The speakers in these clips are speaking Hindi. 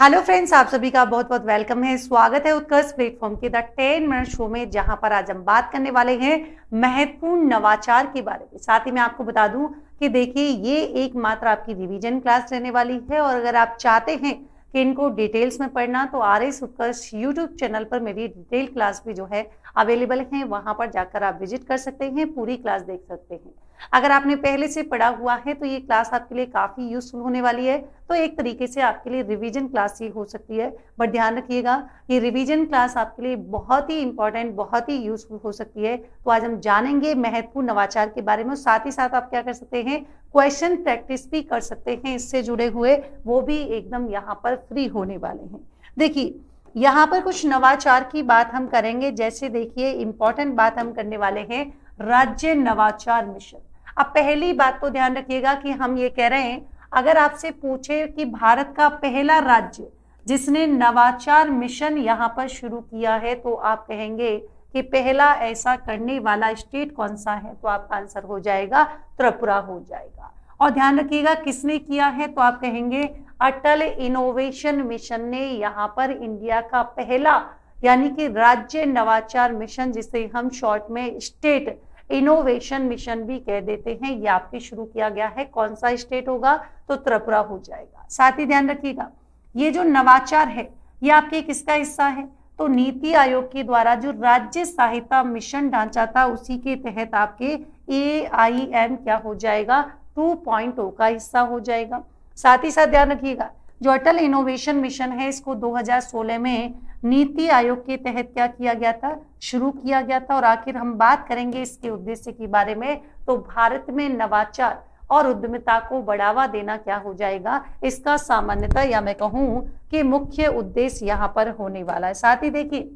हेलो फ्रेंड्स, आप सभी का बहुत बहुत वेलकम है। स्वागत है उत्कर्ष प्लेटफॉर्म के द 10 मिनट शो में, जहां पर आज हम बात करने वाले हैं महत्वपूर्ण नवाचार के बारे में। साथ ही मैं आपको बता दूं कि देखिए, ये एकमात्र आपकी रिवीजन क्लास रहने वाली है और अगर आप चाहते हैं कि इनको डिटेल्स में पढ़ना तो RS उत्कर्ष यूट्यूब चैनल पर मेरी डिटेल क्लास भी जो है अवेलेबल है। वहां पर जाकर आप विजिट कर सकते हैं, पूरी क्लास देख सकते हैं। अगर आपने पहले से पढ़ा हुआ है तो ये क्लास आपके लिए काफी यूजफुल होने वाली है। तो एक तरीके से आपके लिए रिवीजन क्लास ही हो सकती है, बट ध्यान रखिएगा ये रिवीजन क्लास आपके लिए बहुत ही इंपॉर्टेंट, बहुत ही यूजफुल हो सकती है। तो आज हम जानेंगे महत्वपूर्ण नवाचार के बारे में। साथ ही साथ आप क्या कर सकते हैं, क्वेश्चन प्रैक्टिस भी कर सकते हैं इससे जुड़े हुए, वो भी एकदम यहाँ पर फ्री होने वाले हैं। देखिए, यहाँ पर कुछ नवाचार की बात हम करेंगे। जैसे देखिए, इंपॉर्टेंट बात हम करने वाले हैं राज्य नवाचार मिशन। अब पहली बात तो ध्यान रखिएगा कि हम ये कह रहे हैं, अगर आपसे पूछे कि भारत का पहला राज्य जिसने नवाचार मिशन यहाँ पर शुरू किया है, तो आप कहेंगे कि पहला ऐसा करने वाला स्टेट कौन सा है, तो आपका आंसर हो जाएगा त्रिपुरा हो जाएगा। और ध्यान रखिएगा किसने किया है, तो आप कहेंगे अटल इनोवेशन मिशन ने यहाँ पर इंडिया का पहला यानी कि राज्य नवाचार मिशन, जिसे हम शॉर्ट में स्टेट इनोवेशन मिशन भी कह देते हैं, ये आपके शुरू किया गया है। कौन सा स्टेट होगा, तो त्रिपुरा हो जाएगा। साथ ही ध्यान रखिएगा, ये जो नवाचार है ये आपके किसका हिस्सा है, तो नीति आयोग के द्वारा जो राज्य सहायता मिशन ढांचा था, उसी के तहत आपके AIM क्या हो जाएगा, 2.0 का हिस्सा हो जाएगा। साथ ही साथ ध्यान रखिएगा, जो अटल इनोवेशन मिशन है, इसको 2016 में नीति आयोग के तहत क्या किया गया था, शुरू किया गया था। और आखिर हम बात करेंगे इसके उद्देश्य के बारे में, तो भारत में नवाचार और उद्यमिता को बढ़ावा देना क्या हो जाएगा, इसका सामान्यतः या मैं कहूं कि मुख्य उद्देश्य यहाँ पर होने वाला है। साथ ही देखिए,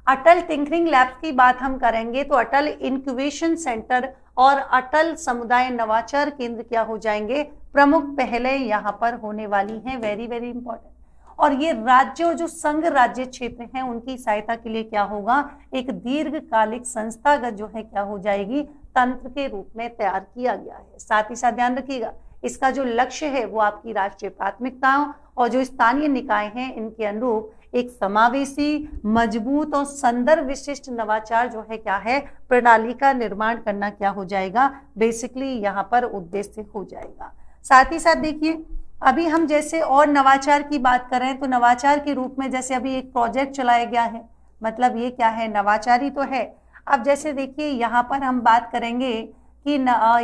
अटल टिंकरिंग लैब्स की बात हम करेंगे तो अटल इंक्यूबेशन सेंटर और अटल समुदाय नवाचार केंद्र क्या हो जाएंगे, प्रमुख पहले यहाँ पर होने वाली हैं। Very very important. और ये राज्य और जो संघ राज्य क्षेत्र हैं, उनकी सहायता के लिए क्या होगा, एक दीर्घकालिक संस्थागत जो है क्या हो जाएगी, तंत्र के रूप में तैयार किया गया है। साथ ही साथ ध्यान रखिएगा, इसका जो लक्ष्य है वो आपकी राष्ट्रीय प्राथमिकताओं और जो स्थानीय निकाय हैं इनके अनुरूप एक समावेशी, मजबूत और संदर्भ विशिष्ट नवाचार जो है क्या है, प्रणाली का निर्माण करना क्या हो जाएगा, बेसिकली यहाँ पर उद्देश्य हो जाएगा। साथ ही साथ देखिए, अभी हम जैसे और नवाचार की बात करें तो नवाचार के रूप में जैसे अभी एक प्रोजेक्ट चलाया गया है, मतलब ये क्या है, नवाचारी तो है। अब जैसे देखिए, यहाँ पर हम बात करेंगे कि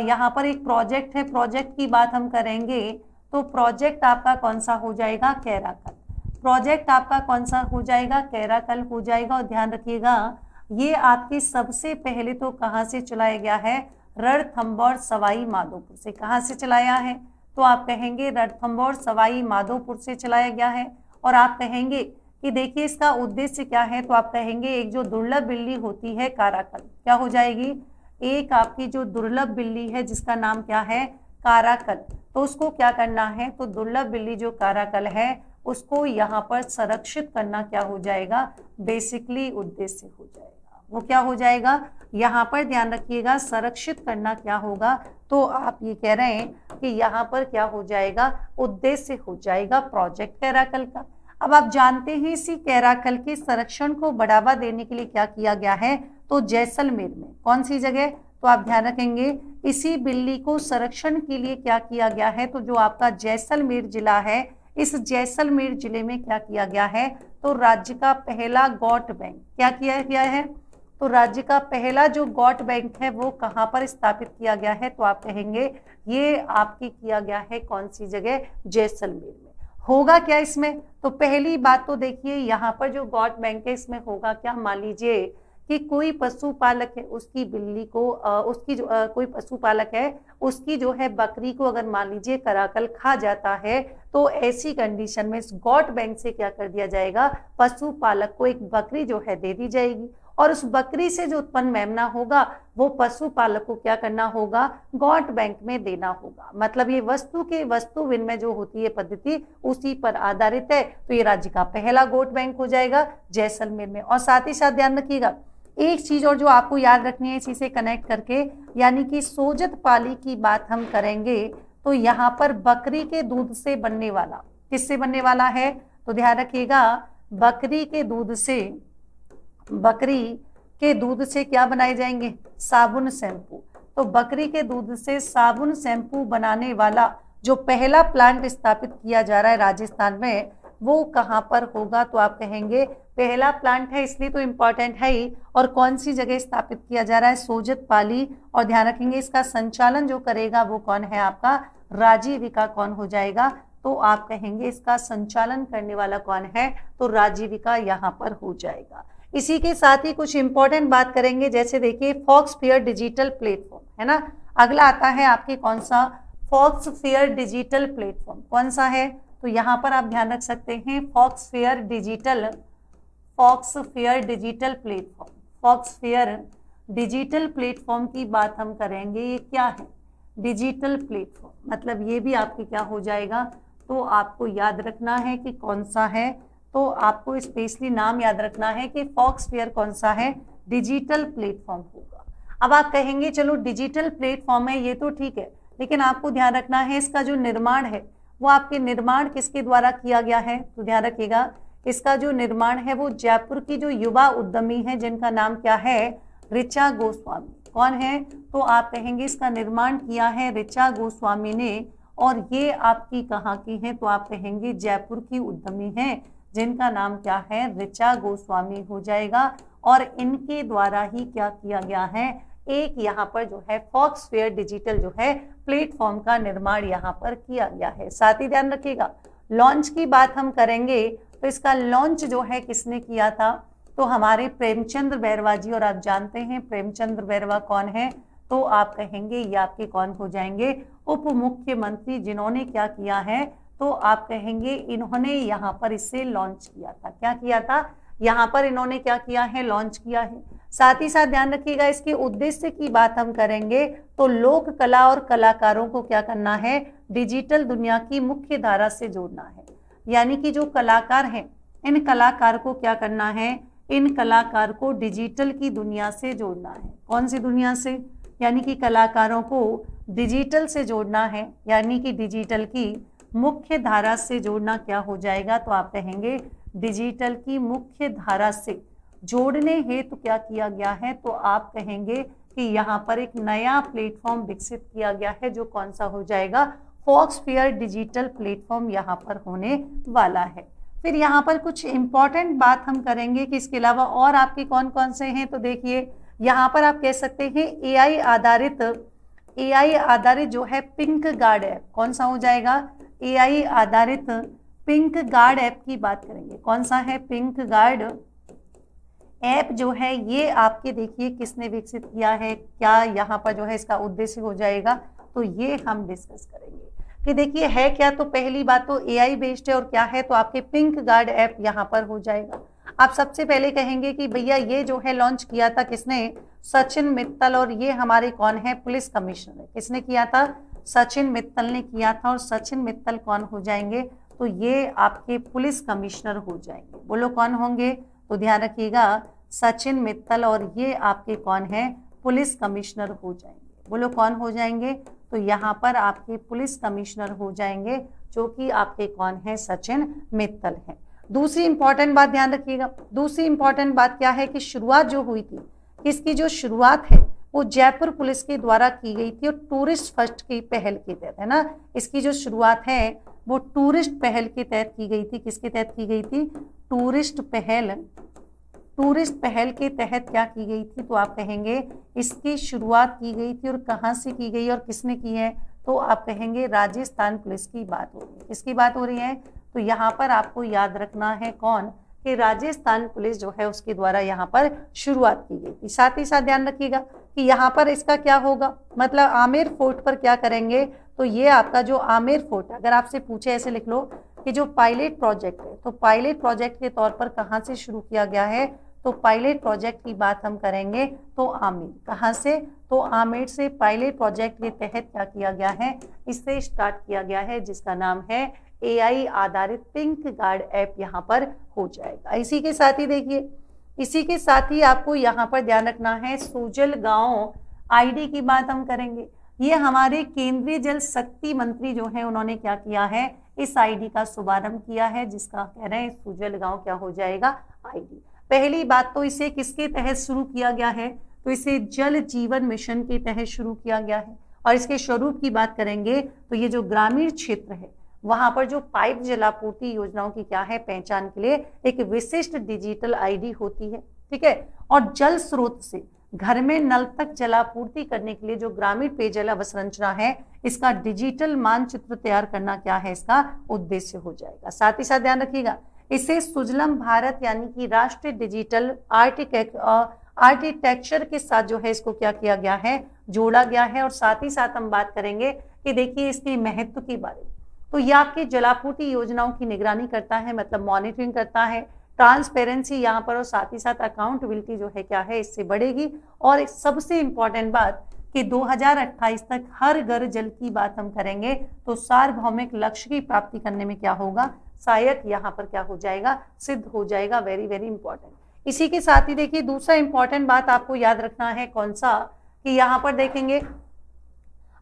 यहाँ पर एक प्रोजेक्ट है, प्रोजेक्ट की बात हम करेंगे तो प्रोजेक्ट आपका कौन सा हो जाएगा, कैराकल। प्रोजेक्ट आपका कौन सा हो जाएगा, कैराकल हो जाएगा। और ध्यान रखिएगा, ये आपके सबसे पहले तो कहाँ से चलाया गया है, रणथंभौर सवाई माधोपुर से। कहाँ से चलाया है, तो आप कहेंगे रणथंभौर सवाई माधोपुर से चलाया गया है। और आप कहेंगे कि देखिए इसका उद्देश्य क्या है, तो आप कहेंगे एक जो दुर्लभ बिल्ली होती है काराकल, क्या हो जाएगी, एक आपकी जो दुर्लभ बिल्ली है जिसका नाम क्या है, काराकल, तो उसको क्या करना है, तो दुर्लभ बिल्ली जो काराकल है उसको यहाँ पर संरक्षित करना क्या हो जाएगा, बेसिकली उद्देश्य हो जाएगा। वो क्या हो जाएगा, यहाँ पर ध्यान रखिएगा, संरक्षित करना क्या होगा, तो आप ये कह रहे हैं कि यहाँ पर क्या हो जाएगा, उद्देश्य हो जाएगा प्रोजेक्ट कैराकल का। अब आप जानते हैं इसी कैराकल के संरक्षण को बढ़ावा देने के लिए क्या किया गया है, तो जैसलमेर में, कौन सी जगह, तो आप ध्यान रखेंगे इसी बिल्ली को संरक्षण के लिए क्या किया गया है, तो जो आपका जैसलमेर जिला है, इस जैसलमेर जिले में क्या किया गया है, तो राज्य का पहला गॉट बैंक क्या किया गया है, तो राज्य का पहला जो गॉट बैंक है वो कहाँ पर स्थापित किया गया है, तो आप कहेंगे ये आपकी किया गया है कौन सी जगह, जैसलमेर में। होगा क्या इसमें, तो पहली बात तो देखिए, यहाँ पर जो गॉट बैंक है इसमें होगा क्या, मान लीजिए कि कोई पशुपालक है, उसकी बिल्ली को उसकी जो कोई पशुपालक है उसकी जो है बकरी को अगर मान लीजिए कराकल खा जाता है, तो ऐसी कंडीशन में इस गॉट बैंक से क्या कर दिया जाएगा, पशुपालक को एक बकरी जो है दे दी जाएगी। और उस बकरी से जो उत्पन्न मेमना होगा वो पशुपालक को क्या करना होगा, गॉट बैंक में देना होगा। मतलब ये वस्तु विनिमय जो होती है पद्धति उसी पर आधारित है। तो ये राज्य का पहला गॉट बैंक हो जाएगा जैसलमेर में। और साथ ही साथ ध्यान रखिएगा, एक चीज और जो आपको याद रखनी है इसी से कनेक्ट करके, यानी कि सोजत पाली की बात हम करेंगे तो यहाँ पर बकरी के दूध से बनने वाला किससे बनने वाला है? तो ध्यान रखिएगा, बकरी के दूध से क्या बनाए जाएंगे? साबुन शैम्पू। तो बकरी के दूध से साबुन शैम्पू बनाने वाला जो पहला प्लांट स्थापित किया जा रहा है राजस्थान में, वो कहाँ पर होगा? तो आप कहेंगे पहला प्लांट है इसलिए तो इम्पॉर्टेंट है ही, और कौन सी जगह स्थापित किया जा रहा है? सोजत पाली। और ध्यान रखेंगे इसका संचालन जो करेगा वो कौन है? आपका राजीविका कौन हो जाएगा? तो आप कहेंगे इसका संचालन करने वाला कौन है? तो राजीविका यहाँ पर हो जाएगा। इसी के साथ ही कुछ इंपॉर्टेंट बात करेंगे, जैसे देखिए फॉक्सफेयर डिजिटल प्लेटफॉर्म है ना। अगला आता है आपके कौन सा? फॉक्सफेयर डिजिटल प्लेटफॉर्म। कौन सा है? तो यहाँ पर आप ध्यान रख सकते हैं फॉक्सफेयर डिजिटल प्लेटफॉर्म। फॉक्सफेयर डिजिटल प्लेटफॉर्म की बात हम करेंगे। ये क्या है? डिजिटल प्लेटफॉर्म, मतलब ये भी आपके क्या हो जाएगा? तो आपको याद रखना है कि कौन सा है, तो आपको स्पेशली नाम याद रखना है कि फॉक्सफेयर कौन सा है? डिजिटल प्लेटफॉर्म होगा। अब आप कहेंगे चलो डिजिटल प्लेटफॉर्म है ये तो ठीक है, लेकिन आपको ध्यान रखना है इसका जो निर्माण है वो आपके निर्माण किसके द्वारा किया गया है? तो ध्यान रखिएगा इसका जो निर्माण है वो जयपुर की जो युवा उद्यमी है जिनका नाम क्या है? ऋचा गोस्वामी। कौन है? तो आप कहेंगे इसका निर्माण किया है ऋचा गोस्वामी ने, और ये आपकी कहाँ की है? तो आप कहेंगे जयपुर की उद्यमी है जिनका नाम क्या है? ऋचा गोस्वामी हो जाएगा। और इनके द्वारा ही क्या किया गया है? एक यहाँ पर जो है फॉक्सफेयर डिजिटल जो है प्लेटफॉर्म का निर्माण यहाँ पर किया गया है। साथ ही ध्यान रखिएगा लॉन्च की बात हम करेंगे, तो इसका लॉन्च जो है किसने किया था? तो हमारे प्रेमचंद्र बैरवा जी। और आप जानते हैं प्रेमचंद्र बैरवा कौन है? तो आप कहेंगे ये आपके कौन हो जाएंगे? उप मुख्यमंत्री, जिन्होंने क्या किया है? तो आप कहेंगे इन्होंने यहाँ पर इसे लॉन्च किया था। क्या किया था? यहाँ पर इन्होंने क्या किया है? लॉन्च किया है। साथ ही साथ ध्यान रखिएगा इसके उद्देश्य की बात हम करेंगे, तो लोक कला और कलाकारों को क्या करना है? डिजिटल दुनिया की मुख्य धारा से जोड़ना है। यानी कि जो कलाकार हैं इन कलाकार को क्या करना है? इन कलाकार को डिजिटल की दुनिया से जोड़ना है। कौन सी दुनिया से? यानी कि कलाकारों को डिजिटल से जोड़ना है, यानी कि डिजिटल की मुख्य धारा से जोड़ना क्या हो जाएगा? तो आप कहेंगे डिजिटल की मुख्य धारा से जोड़ने हेतु क्या किया गया है? तो आप कहेंगे कि यहाँ पर एक नया प्लेटफॉर्म विकसित किया गया है, जो कौन सा हो जाएगा? फॉक्सफेयर डिजिटल प्लेटफॉर्म यहाँ पर होने वाला है। फिर यहाँ पर कुछ इंपॉर्टेंट बात हम करेंगे कि इसके अलावा और आपके कौन कौन से हैं। तो देखिए यहाँ पर आप कह सकते हैं एआई आधारित जो है पिंक गार्ड ऐप। कौन सा हो जाएगा? एआई आधारित पिंक गार्ड ऐप की बात करेंगे। कौन सा है? पिंक गार्ड ऐप जो है ये आपके देखिए किसने विकसित किया है? क्या यहाँ पर जो है इसका उद्देश्य हो जाएगा? तो ये हम डिस्कस करेंगे कि देखिए है क्या। तो पहली बात तो एआई बेस्ड है, और क्या है? तो आपके पिंक गार्ड ऐप यहाँ पर हो जाएगा। आप सबसे पहले कहेंगे कि भैया ये जो है लॉन्च किया था किसने? सचिन मित्तल। और ये हमारे कौन है? Police commissioner. किसने किया था? सचिन मित्तल ने किया था। और सचिन मित्तल कौन हो जाएंगे? तो ये आपके पुलिस कमिश्नर हो जाएंगे। बोलो कौन होंगे? तो ध्यान रखिएगा सचिन मित्तल, और ये आपके कौन है? पुलिस कमिश्नर हो जाएंगे। बोलो कौन हो जाएंगे? तो यहाँ पर आपके पुलिस कमिश्नर हो जाएंगे, जो कि आपके कौन है? सचिन मित्तल है। दूसरी इंपॉर्टेंट बात ध्यान रखिएगा, दूसरी इंपॉर्टेंट बात क्या है कि शुरुआत जो हुई थी, इसकी जो शुरुआत है वो जयपुर पुलिस के द्वारा की गई थी, और टूरिस्ट फर्स्ट की पहल के तहत है ना। इसकी जो शुरुआत है वो टूरिस्ट पहल के तहत की गई थी। किसके तहत की गई थी? टूरिस्ट पहल के तहत क्या की गई थी? तो आप कहेंगे इसकी शुरुआत की गई थी। और कहाँ से की गई और किसने की है? तो आप कहेंगे राजस्थान पुलिस की बात हो रही है। किसकी बात हो रही है? तो यहाँ पर आपको याद रखना है कौन? कि राजस्थान पुलिस जो है उसके द्वारा यहाँ पर शुरुआत की गई थी। साथ ही साथ ध्यान रखिएगा कि यहाँ पर इसका क्या होगा, मतलब आमेर फोर्ट पर क्या करेंगे? तो ये आपका जो आमेर फोर्ट, अगर आपसे पूछे ऐसे लिख लो कि जो पायलट प्रोजेक्ट है, तो पायलट प्रोजेक्ट के तौर पर कहाँ से शुरू किया गया है? तो पायलट प्रोजेक्ट की बात हम करेंगे तो आमेर। कहाँ से? तो आमेर से पायलट प्रोजेक्ट के तहत क्या किया गया है? इससे स्टार्ट किया गया है, जिसका नाम है एआई आधारित पिंक गार्ड ऐप यहाँ पर हो जाएगा। इसी के साथ ही देखिए, इसी के साथ ही आपको यहाँ पर ध्यान रखना है सोजल गांव आईडी की बात हम करेंगे। ये हमारे केंद्रीय जल शक्ति मंत्री जो है उन्होंने क्या किया है, इस आईडी का शुभारंभ किया है, जिसका कह रहे हैं सुजल गांव क्या हो जाएगा, आईडी। पहली बात तो इसे किसके तहत शुरू किया गया है, तो इसे जल जीवन मिशन के तहत शुरू किया गया है। और इसके स्वरूप की बात करेंगे तो ये जो ग्रामीण क्षेत्र है वहां पर जो पाइप जलापूर्ति योजनाओं की क्या है, पहचान के लिए एक विशिष्ट डिजिटल आईडी होती है, ठीक है। और जल स्रोत से घर में नल तक जलापूर्ति करने के लिए जो ग्रामीण पेयजल अवसंरचना है, इसका डिजिटल मानचित्र तैयार करना क्या है, इसका उद्देश्य हो जाएगा। साथ ही साथ ध्यान रखिएगा, इसे सुजलम भारत यानी कि राष्ट्रीय डिजिटल आर्किटेक्चर के साथ जो है इसको क्या किया गया है, जोड़ा गया है। और साथ ही साथ हम बात करेंगे कि देखिए इसके महत्व के बारे में, तो ये आपकी जलापूर्ति योजनाओं की निगरानी करता है, मतलब मॉनिटरिंग करता है, ट्रांसपेरेंसी यहाँ पर, और साथ ही साथ अकाउंटेबिलिटी जो है क्या है, इससे बढ़ेगी। और सबसे इंपॉर्टेंट बात कि 2028 तक हर घर जल की बात हम करेंगे तो सार्वभौमिक लक्ष्य की प्राप्ति करने में क्या होगा, सहायक यहाँ पर क्या हो जाएगा, सिद्ध हो जाएगा। Very very important. इसी के साथ ही देखिए दूसरा इंपॉर्टेंट बात आपको याद रखना है, कौन सा, कि यहाँ पर देखेंगे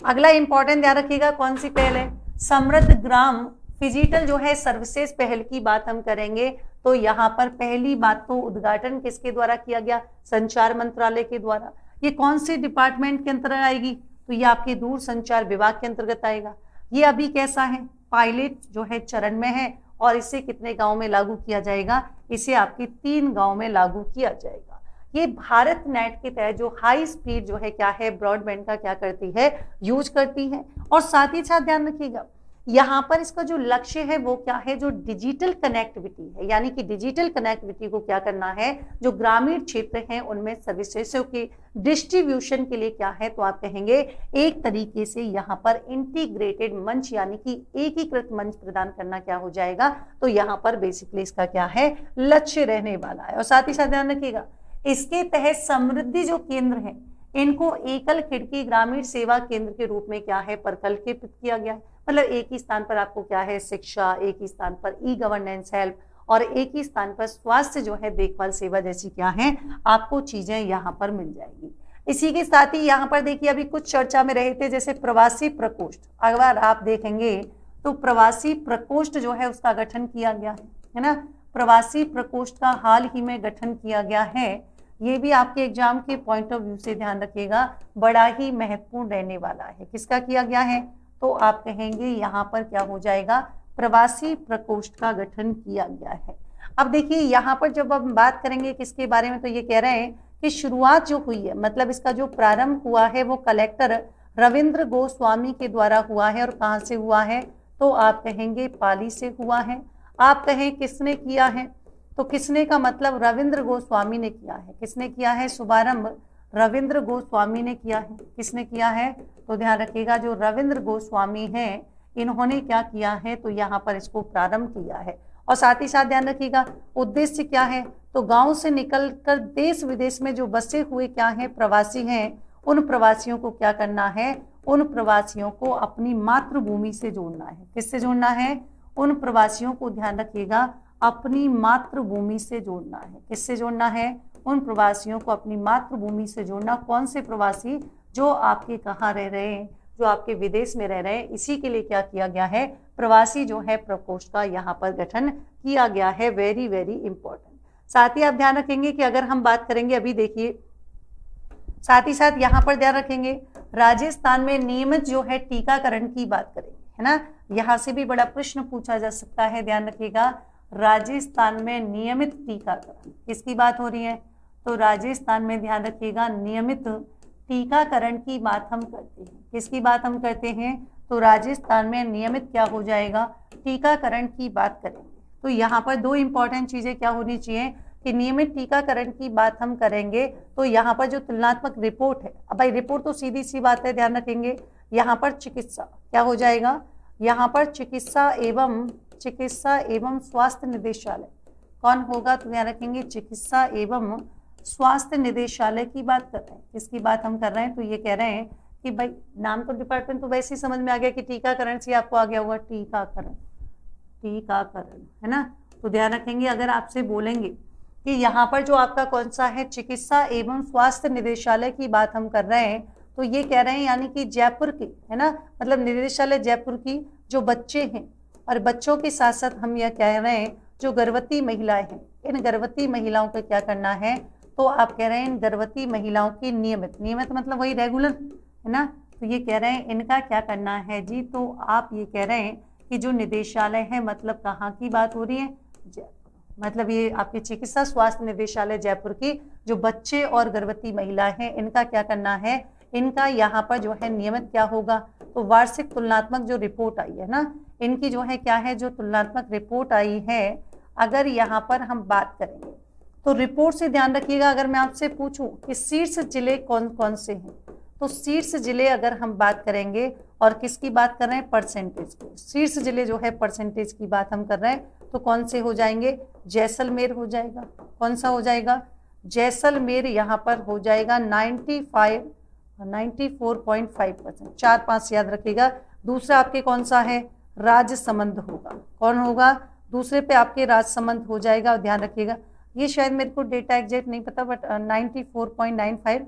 अगला इंपॉर्टेंट ध्यान रखिएगा, कौन सी पहल है, समृद्ध ग्राम डिजिटल जो है सर्विसेज पहल की बात हम करेंगे तो यहाँ पर पहली बात तो उद्घाटन किसके द्वारा किया गया, संचार मंत्रालय के द्वारा। ये कौन से डिपार्टमेंट के अंतर्गत आएगी, तो ये आपके दूरसंचार विभाग के अंतर्गत आएगा। ये अभी कैसा है, पायलट जो है चरण में है, और इसे कितने गांव में लागू किया जाएगा, इसे आपके 3 गांव में लागू किया जाएगा। ये भारत नेट के तहत जो हाई स्पीड जो है क्या है, ब्रॉडबैंड का क्या करती है, यूज करती है। और साथ ही साथ ध्यान रखिएगा यहाँ पर इसका जो लक्ष्य है वो क्या है, जो डिजिटल कनेक्टिविटी है, यानी कि डिजिटल कनेक्टिविटी को क्या करना है, जो ग्रामीण क्षेत्र हैं उनमें सर्विसेजों के डिस्ट्रीब्यूशन के लिए क्या है, तो आप कहेंगे एक तरीके से यहाँ पर इंटीग्रेटेड मंच यानी कि एकीकृत मंच प्रदान करना क्या हो जाएगा, तो यहाँ पर बेसिकली इसका क्या है, लक्ष्य रहने वाला है। और साथ ही साथ ध्यान रखिएगा इसके तहत समृद्धि जो केंद्र है इनको एकल खिड़की ग्रामीण सेवा केंद्र के रूप में क्या है, परिकल्पित किया गया है। मतलब एक ही स्थान पर आपको क्या है, शिक्षा, एक ही स्थान पर ई गवर्नेंस हेल्प, और एक ही स्थान पर स्वास्थ्य जो है देखभाल सेवा जैसी क्या है आपको चीजें यहाँ पर मिल जाएगी। इसी के साथ ही यहाँ पर देखिए अभी कुछ चर्चा में रहे थे, जैसे प्रवासी प्रकोष्ठ, अगर आप देखेंगे तो प्रवासी प्रकोष्ठ जो है उसका गठन किया गया है ना, प्रवासी प्रकोष्ठ का हाल ही में गठन किया गया है। ये भी आपके एग्जाम के पॉइंट ऑफ व्यू से ध्यान रखिएगा बड़ा ही महत्वपूर्ण रहने वाला है। किसका किया गया है, तो आप कहेंगे यहाँ पर क्या हो जाएगा, प्रवासी प्रकोष्ठ का गठन किया गया है। अब देखिए यहाँ पर जब हम बात करेंगे किसके बारे में, तो ये कह रहे हैं कि शुरुआत जो हुई है, मतलब इसका जो प्रारंभ हुआ है वो कलेक्टर रविंद्र गोस्वामी के द्वारा हुआ है। और कहाँ से हुआ है, तो आप कहेंगे पाली से हुआ है। आप कहें किसने किया है, तो किसने का मतलब रविंद्र गोस्वामी ने किया है। किसने किया है शुभारंभ, रविंद्र गोस्वामी ने किया है। किसने किया है, तो ध्यान रखिएगा जो रविंद्र गोस्वामी हैं इन्होंने क्या किया है, तो यहाँ पर इसको प्रारंभ किया है। और साथ ही साथ ध्यान रखिएगा उद्देश्य क्या है, तो गांव से निकलकर देश विदेश में जो बसे हुए क्या है, प्रवासी हैं, उन प्रवासियों को क्या करना है, उन प्रवासियों को अपनी मातृभूमि से जोड़ना है। किससे जोड़ना है, उन प्रवासियों को ध्यान रखिएगा अपनी मातृभूमि से जोड़ना है। किससे जोड़ना है, उन प्रवासियों को अपनी मातृभूमि से जोड़ना। कौन से प्रवासी, जो आपके कहाँ रह रहे हैं, जो आपके विदेश में रह रहे हैं, इसी के लिए क्या किया गया है, प्रवासी जो है प्रकोष्ठ का यहाँ पर गठन किया गया है। Very very important. साथ ही आप ध्यान रखेंगे कि अगर हम बात करेंगे, अभी देखिए साथ ही साथ यहाँ पर ध्यान रखेंगे राजस्थान में नियमित जो है टीकाकरण की बात करेंगे, है ना। यहाँ से भी बड़ा प्रश्न पूछा जा सकता है, ध्यान रखिएगा राजस्थान में नियमित टीकाकरण किसकी बात हो रही है, तो राजस्थान में ध्यान रखिएगा नियमित टीकाकरण की बात हम करते हैं। किसकी बात हम करते हैं, तो राजस्थान में नियमित क्या हो जाएगा, टीकाकरण की बात करेंगे। तो यहाँ पर 2 इंपॉर्टेंट चीजें क्या होनी चाहिए कि नियमित टीकाकरण की बात हम करेंगे तो यहाँ पर जो तुलनात्मक रिपोर्ट है, अब भाई रिपोर्ट तो सीधी सी बात है, ध्यान रखेंगे यहाँ पर चिकित्सा क्या हो जाएगा, यहाँ पर चिकित्सा एवं स्वास्थ्य निदेशालय कौन होगा, तो ध्यान रखेंगे चिकित्सा एवं स्वास्थ्य निदेशालय की बात कर रहे हैं। किसकी बात हम कर रहे हैं, तो ये कह रहे हैं कि भाई नाम तो डिपार्टमेंट तो वैसे ही समझ में आ गया कि टीकाकरण से आपको आ गया होगा, टीकाकरण है ना। तो ध्यान रखेंगे अगर आपसे बोलेंगे कि यहाँ पर जो आपका कौन सा है, चिकित्सा एवं स्वास्थ्य निदेशालय की बात हम कर रहे हैं, तो ये कह रहे हैं यानी कि जयपुर की, है ना, मतलब निदेशालय जयपुर की जो बच्चे हैं, और बच्चों के साथ साथ हम यह कह रहे हैं जो गर्भवती महिलाएं हैं, इन गर्भवती महिलाओं को क्या करना है, तो आप कह रहे हैं इन गर्भवती महिलाओं की नियमित मतलब वही रेगुलर, है ना, तो ये कह रहे हैं इनका क्या करना है जी, तो आप ये कह रहे हैं कि जो निदेशालय है, मतलब कहाँ की बात हो रही है, मतलब ये आपके चिकित्सा स्वास्थ्य निदेशालय जयपुर की जो बच्चे और गर्भवती महिलाएं हैं, इनका क्या करना है, इनका यहाँ पर जो है नियमित क्या होगा, तो वार्षिक तुलनात्मक जो रिपोर्ट आई है ना, इनकी जो है क्या है, जो तुलनात्मक रिपोर्ट आई है, अगर यहाँ पर हम बात करेंगे तो रिपोर्ट से ध्यान रखिएगा, अगर मैं आपसे पूछूं कि शीर्ष जिले कौन कौन से हैं, तो शीर्ष जिले अगर हम बात करेंगे, और किसकी बात कर रहे हैं, परसेंटेज की, शीर्ष जिले जो है परसेंटेज की बात हम कर रहे हैं, तो कौन से हो जाएंगे, जैसलमेर हो जाएगा, कौन सा हो जाएगा, जैसलमेर यहाँ पर हो जाएगा 94.5%, 4-5 याद रखिएगा। दूसरा आपके कौन सा है, राजसमंद होगा, कौन होगा, दूसरे पे आपके राजसमंद हो जाएगा, ध्यान रखिएगा, ये शायद मेरे को डेटा एग्जैक्ट नहीं पता, बट 94.95,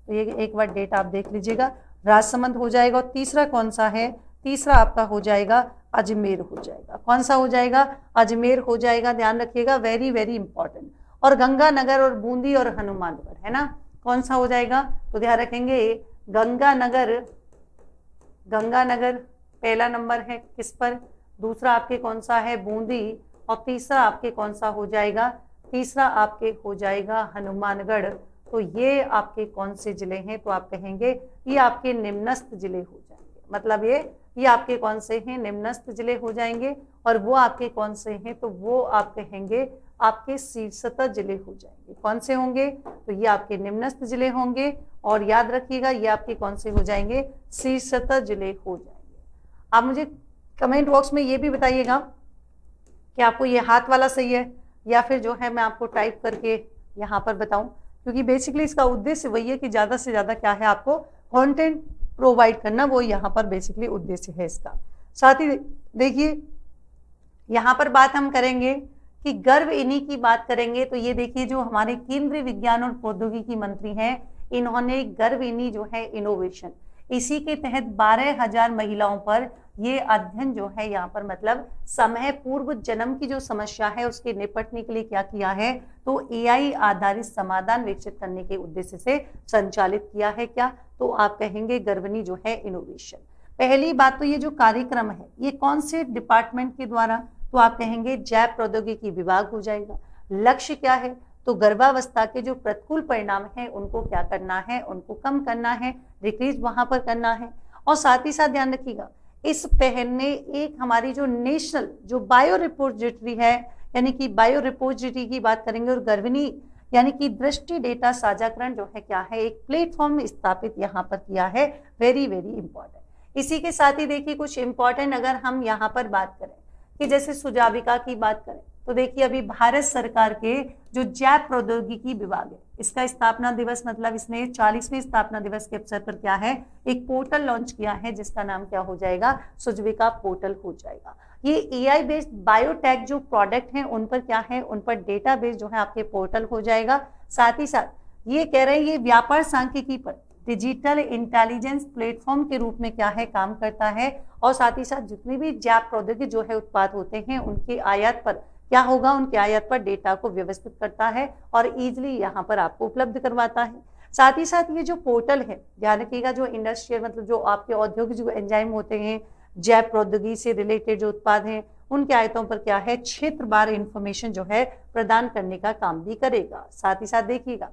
तो ये एक बार डेटा आप देख लीजिएगा, राजसमंद हो जाएगा। और तीसरा कौन सा है, तीसरा आपका हो जाएगा अजमेर हो जाएगा, कौन सा हो जाएगा, अजमेर हो जाएगा, ध्यान रखिएगा, वेरी वेरी इंपॉर्टेंट। और गंगानगर और बूंदी और हनुमानगढ़, है ना, कौन सा हो जाएगा, तो ध्यान रखेंगे गंगानगर, गंगानगर पहला नंबर है किस पर, दूसरा आपके कौन सा है, बूंदी, और तीसरा आपके कौन सा हो जाएगा, तीसरा आपके हो जाएगा हनुमानगढ़। तो ये आपके कौन से जिले हैं, तो आप कहेंगे ये आपके निम्नस्थ जिले हो जाएंगे, मतलब ये आपके कौन से हैं, निम्नस्थ जिले हो जाएंगे। और वो आपके कौन से हैं, तो वो आप कहेंगे आपके शीर्षतः जिले हो जाएंगे, कौन से होंगे, तो ये आपके निम्नस्थ जिले होंगे, और याद रखिएगा ये आपके कौन से हो जाएंगे, शीर्षतः जिले हो जाएंगे। आप मुझे कमेंट बॉक्स में ये भी बताइएगा कि आपको ये हाथ वाला सही है, या फिर जो है मैं आपको टाइप करके यहाँ पर बताऊं, क्योंकि बेसिकली इसका उद्देश्य वही है कि ज़्यादा से ज़्यादा क्या है, आपको कंटेंट प्रोवाइड करना, वो यहाँ पर बेसिकली उद्देश्य है इसका। साथ ही देखिए यहाँ पर बात हम करेंगे कि गर्भ इन्हीं की बात करेंगे, तो ये देखिए जो हमारे केंद्रीय विज्ञान और प्रौद्योगिकी मंत्री हैं, इन्होंने गर्भ इन्हीं जो है इनोवेशन, इसी के तहत 12,000 महिलाओं पर ये अध्ययन जो है यहाँ पर मतलब समय पूर्व जन्म की जो समस्या है उसके निपटने के लिए क्या किया है, तो एआई आधारित समाधान विकसित करने के उद्देश्य से संचालित किया है क्या, तो आप कहेंगे गर्भिणी जो है इनोवेशन। पहली बात तो ये जो कार्यक्रम है ये कौन से डिपार्टमेंट के द्वारा, तो आप कहेंगे जैव प्रौद्योगिकी विभाग हो जाएगा। लक्ष्य क्या है, तो गर्भावस्था के जो प्रतिकूल परिणाम हैं उनको क्या करना है, उनको कम करना है, डिक्रीज वहां पर करना है। और साथ ही साथ ध्यान रखिएगा इस पहल ने एक हमारी जो नेशनल जो बायो रिपोजिटरी है, यानी कि बायो रिपोजिटरी की बात करेंगे, और गर्भिणी यानी कि दृष्टि डेटा साझाकरण जो है क्या है, एक प्लेटफॉर्म स्थापित यहाँ पर किया है, वेरी वेरी इंपॉर्टेंट। इसी के साथ ही देखिए कुछ इंपॉर्टेंट अगर हम यहाँ पर बात करें कि जैसे सुजाविका की बात करें, तो देखिए अभी भारत सरकार के जो जैव प्रौद्योगिकी विभाग है, इसका स्थापना दिवस मतलब इसने 40वें स्थापना दिवस के अवसर पर क्या है, एक पोर्टल लॉन्च किया है जिसका नाम क्या हो जाएगा, सुजविका पोर्टल हो जाएगा। ये एआई बेस्ड बायोटेक जो प्रोडक्ट हैं उन पर क्या है, उन पर डेटा बेस जो है आपके पोर्टल हो जाएगा। साथ ही साथ ये कह रहे हैं ये व्यापार सांख्यिकी पर डिजिटल इंटेलिजेंस प्लेटफॉर्म के रूप में क्या है, काम करता है। और साथ ही साथ जितने भी जैव प्रौद्योगिकी जो है उत्पाद होते हैं उनके आयात पर क्या होगा, उनके आयात पर डेटा को व्यवस्थित करता है और इजीली यहाँ पर आपको उपलब्ध करवाता है। साथ ही साथ ये जो पोर्टल है ध्यान रखिएगा, जो इंडस्ट्रियल मतलब जो आपके औद्योगिक जो एंजाइम होते हैं, जैव प्रौद्योगिकी से रिलेटेड जो उत्पाद हैं उनके आयतों पर क्या है, क्षेत्रवार इंफॉर्मेशन जो है प्रदान करने का काम भी करेगा। साथ ही साथ देखिएगा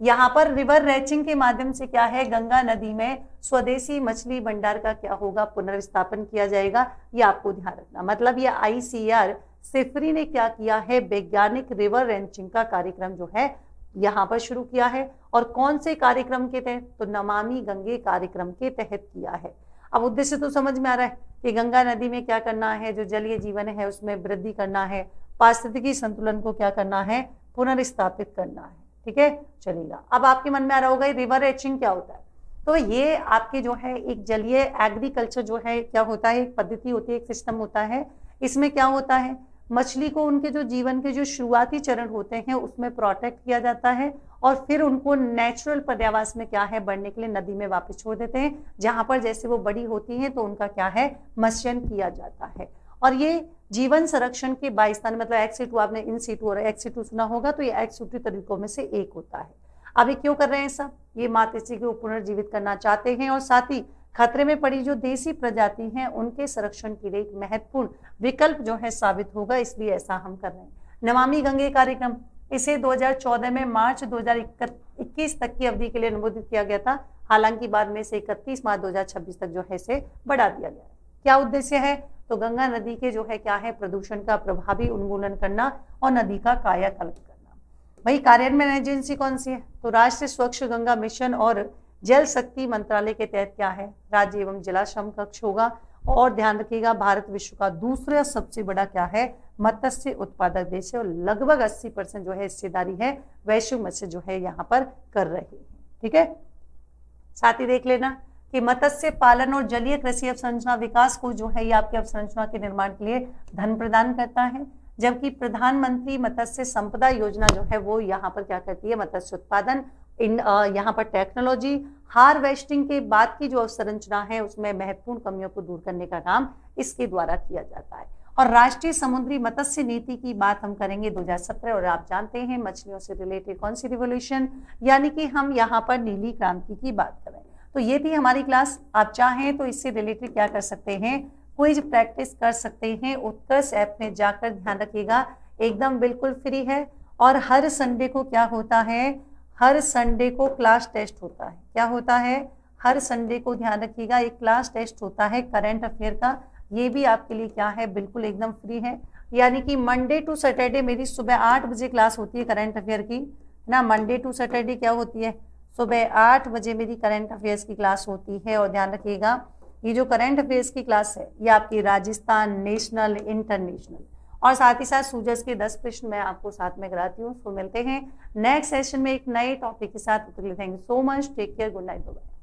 यहाँ पर रिवर रैचिंग के माध्यम से क्या है, गंगा नदी में स्वदेशी मछली भंडार का क्या होगा, पुनर्स्थापन किया जाएगा। ये आपको ध्यान रखना, मतलब ये ICAR सिफरी ने क्या किया है, वैज्ञानिक रिवर रैचिंग का कार्यक्रम जो है यहाँ पर शुरू किया है। और कौन से कार्यक्रम के तहत, तो नमामि गंगे कार्यक्रम के तहत किया है। अब उद्देश्य तो समझ में आ रहा है कि गंगा नदी में क्या करना है, जो जलीय जीवन है उसमें वृद्धि करना है, पारिस्थितिकी संतुलन को क्या करना है, पुनर्स्थापित करना है। ठीक है, चलेगा। अब आपके मन में आ रहा होगा रिवर रैचिंग क्या होता है, तो ये आपके जो है एक जलीय एग्रीकल्चर जो है क्या होता है, एक पद्धति होती है, एक सिस्टम होता है। इसमें क्या होता है, मछली को उनके जो जीवन के जो शुरुआती चरण होते हैं उसमें प्रोटेक्ट किया जाता है और फिर उनको नेचुरल पर्यावास में क्या है बढ़ने के लिए नदी में वापस छोड़ देते हैं, जहां पर जैसे वो बड़ी होती हैं तो उनका क्या है मत्स्यन किया जाता है। और ये जीवन संरक्षण के 22 मतलब एक्स सिटू, आपने इन सिटू और एक्स सिटू सुना होगा, तो ये एक्स सिटू तरीकों में से एक होता है। अब ये क्यों कर रहे हैं सब, ये मातृ को पुनर्जीवित करना चाहते हैं और साथ ही खतरे में पड़ी जो देसी प्रजाति हैं उनके संरक्षण के लिए एक महत्वपूर्ण विकल्प जो है साबित होगा, इसलिए ऐसा हम कर रहे हैं। नमामि गंगे कार्यक्रम, इसे 2014 में मार्च 2021 तक की अवधि के लिए अनुमोदित किया गया था, हालांकि बाद में से 31 मार्च 2026 तक जो है इसे बढ़ा दिया गया। क्या उद्देश्य है, तो गंगा नदी के जो है क्या है प्रदूषण का प्रभावी उन्मूलन करना और नदी का कायाकल्प करना। वही कार्यान्वयन एजेंसी कौन सी है, तो राष्ट्रीय स्वच्छ गंगा मिशन और जल शक्ति मंत्रालय के तहत क्या है राज्य एवं जिला श्रम कक्ष होगा। और ध्यान रखिएगा भारत विश्व का दूसरा सबसे बड़ा क्या है मत्स्य उत्पादक देश है और लगभग 80% जो है हिस्सेदारी है वैश्विक मत्स्य जो है यहाँ पर कर रही है। ठीक है, साथ ही देख लेना कि मत्स्य पालन और जलीय कृषि अवसंरचना विकास को जो है ये आपके अवसंरचना के निर्माण के लिए धन प्रदान करता है, जबकि प्रधानमंत्री मत्स्य संपदा योजना जो है वो यहाँ पर क्या करती है मत्स्य उत्पादन यहाँ पर टेक्नोलॉजी हार्वेस्टिंग के बाद की जो अवसंरचना है उसमें महत्वपूर्ण कमियों को दूर करने का काम इसके द्वारा किया जाता है। और राष्ट्रीय समुद्री मत्स्य नीति की बात हम करेंगे 2017, और आप जानते हैं मछलियों से रिलेटेड कौन सी रिवोल्यूशन, यानी कि हम यहाँ पर नीली क्रांति की बात करें। तो ये थी हमारी क्लास, आप चाहें तो इससे रिलेटेड क्या कर सकते हैं क्विज प्रैक्टिस कर सकते हैं। उत्कर्ष ऐप में जाकर ध्यान रखिएगा एकदम बिल्कुल फ्री है और हर संडे को क्या होता है, हर संडे को क्लास टेस्ट होता है। क्या होता है, हर संडे को ध्यान रखिएगा एक क्लास टेस्ट होता है करंट अफेयर का, ये भी आपके लिए क्या है बिल्कुल एकदम फ्री है। यानी कि मंडे टू सैटरडे मेरी सुबह 8 बजे क्लास होती है करंट अफेयर की ना, मंडे टू सैटरडे क्या होती है सुबह 8 बजे मेरी करंट अफेयर्स की क्लास होती है। और ध्यान रखिएगा ये जो करंट अफेयर्स की क्लास है ये आपकी राजस्थान, नेशनल, इंटरनेशनल और साथ ही साथ सूजस के 10 प्रश्न मैं आपको साथ में कराती हूँ। तो मिलते हैं नेक्स्ट सेशन में एक नए टॉपिक के साथ। Thank you so much, take care, good night, bye.